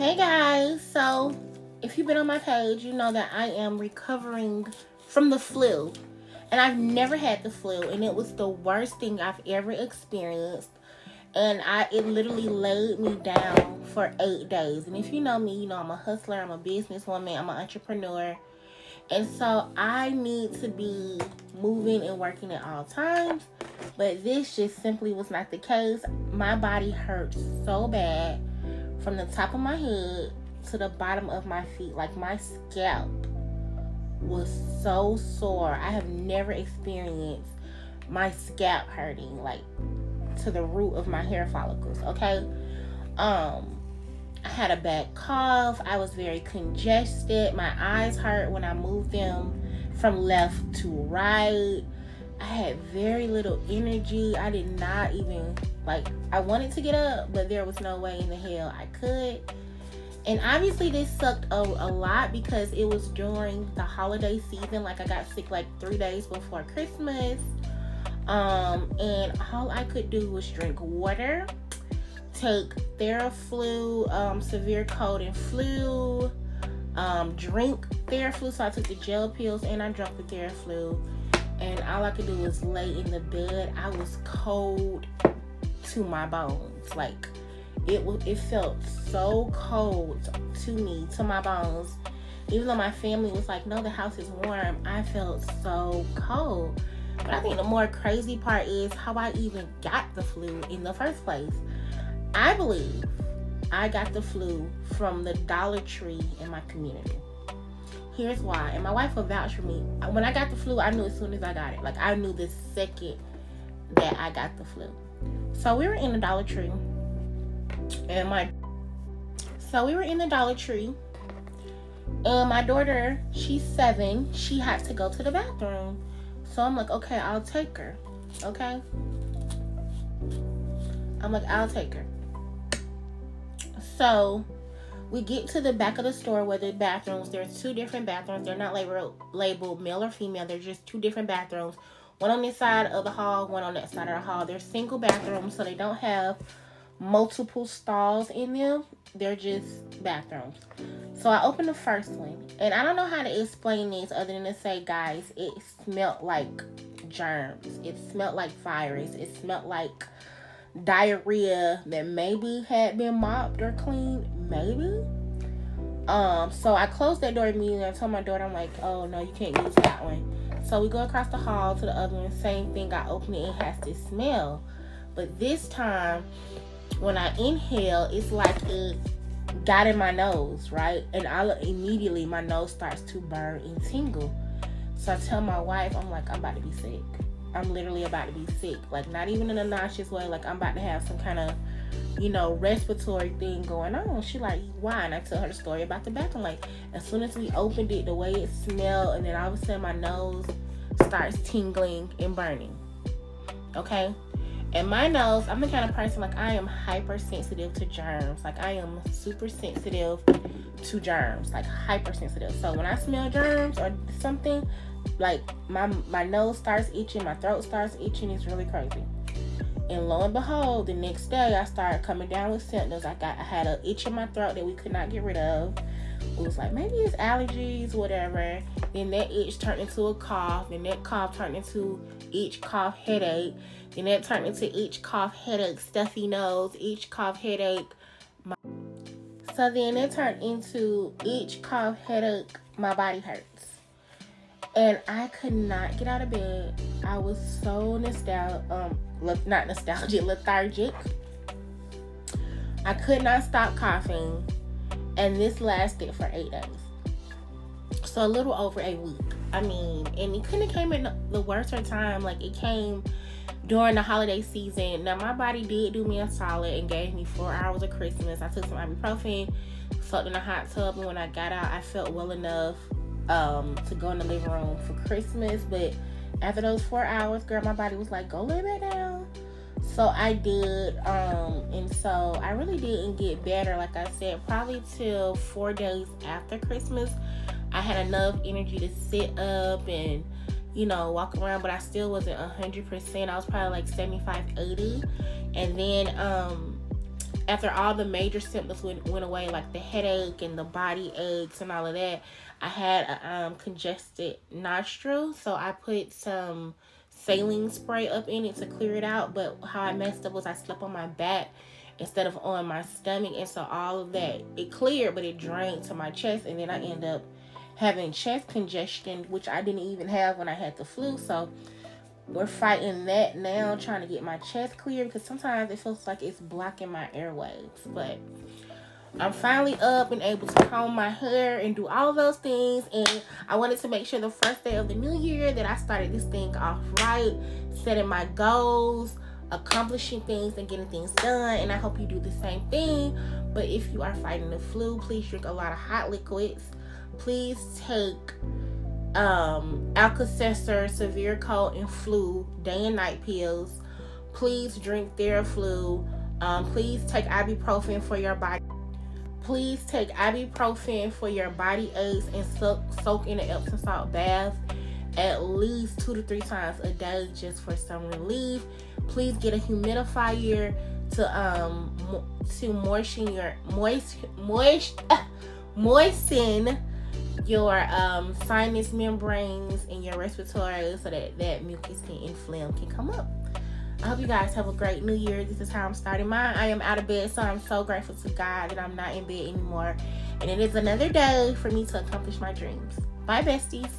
Hey guys, so if you've been on my page, you know that I am recovering from the flu. And I've never had the flu, and it was the worst thing I've ever experienced. And it literally laid me down for 8 days. And if you know me, you know I'm a hustler, I'm a businesswoman, I'm an entrepreneur. And so I need to be moving and working at all times. But this just simply was not the case. My body hurt so bad from the top of my head to the bottom of my feet. Like, my scalp was so sore. I have never experienced my scalp hurting, like, to the root of my hair follicles, okay? I had a bad cough. I was very congested. My eyes hurt when I moved them from left to right. I had very little energy. I did not even, I wanted to get up, but there was no way in the hell I could. And obviously this sucked a lot because it was during the holiday season. I got sick 3 days before Christmas. And all I could do was drink water, take Theraflu, severe cold and flu, drink Theraflu. So I took the gel pills and I drank the Theraflu. And all I could do was lay in the bed. I was cold to my bones. It felt so cold to me, to my bones. Even though my family was like, no, the house is warm, I felt so cold. But I think the more crazy part is how I even got the flu in the first place. I believe I got the flu from the Dollar Tree in my community. Here's why, and my wife will vouch for me. When I got the flu, I knew as soon as I got it. I knew the second that I got the flu. So we were in the Dollar Tree, and my daughter, she's 7. She had to go to the bathroom. So I'm like, okay, I'll take her. Okay? I'll take her. So we get to the back of the store where the bathrooms, there's 2 different bathrooms. They're not labeled male or female. They're just 2 different bathrooms. One on this side of the hall, one on that side of the hall. They're single bathrooms, so they don't have multiple stalls in them. They're just bathrooms. So I opened the first one. And I don't know how to explain this other than to say, guys, it smelled like germs. It smelled like virus. It smelled like diarrhea that maybe had been mopped or cleaned, maybe. So I closed that door immediately. I told my daughter, I'm like, oh no, you can't use that one. So we go across the hall to the other one. Same thing. I open it. It has this smell, but this time when I inhale, it's like it got in my nose, right? And immediately my nose starts to burn and tingle. So I tell my wife, I'm like, I'm about to be sick. I'm literally about to be sick. Not even in a nauseous way. I'm about to have some kind of, respiratory thing going on. She like, why? And I tell her the story about the bathroom. As soon as we opened it, the way it smelled, and then all of a sudden my nose starts tingling and burning. Okay? And my nose, I'm the kind of person, I am hypersensitive to germs. I am super sensitive to germs. Hypersensitive. So when I smell germs or something, my nose starts itching, my throat starts itching. It's really crazy. And lo and behold, the next day I started coming down with symptoms. I had an itch in my throat that we could not get rid of. It was maybe it's allergies, whatever. Then that itch turned into a cough. Then that cough turned into itch, cough, headache. Then that turned into itch, cough, headache, stuffy nose, itch, cough, headache. So then it turned into itch, cough, headache, my body hurts. And I could not get out of bed. I was so lethargic. I could not stop coughing. And this lasted for 8 days. So a little over a week. And it couldn't have came in the worst time. It came during the holiday season. Now, my body did do me a solid and gave me 4 hours of Christmas. I took some ibuprofen, soaked in a hot tub, and when I got out, I felt well enough to go in the living room for Christmas. But after those 4 hours, girl, my body was like, go lay back down. So I did, and so I really didn't get better. Like I said, probably till 4 days after Christmas, I had enough energy to sit up and, walk around, but I still wasn't 100%. I was probably 75, 80. And then after all the major symptoms went away, like the headache and the body aches and all of that, I had a congested nostril. So I put some saline spray up in it to clear it out. But how I messed up was I slept on my back instead of on my stomach. And so all of that, it cleared, but it drained to my chest. And then I end up having chest congestion, which I didn't even have when I had the flu. So we're fighting that now, trying to get my chest clear, because sometimes it feels like it's blocking my airways. But I'm finally up and able to comb my hair and do all those things. And I wanted to make sure the first day of the new year that I started this thing off right, setting my goals, accomplishing things, and getting things done. And I hope you do the same thing. But if you are fighting the flu, please drink a lot of hot liquids. Please take Alka-Seltzer, severe cold and flu day and night pills. Please drink Theraflu. Please take ibuprofen for your body. Please take ibuprofen for your body aches and soak in an Epsom salt bath at least 2 to 3 times a day just for some relief. Please get a humidifier to moisten your sinus membranes and your respiratory, so that mucus and phlegm can come up. I hope you guys have a great new year. This is how I'm starting mine. I am out of bed, so I'm so grateful to God that I'm not in bed anymore. And it is another day for me to accomplish my dreams. Bye, besties.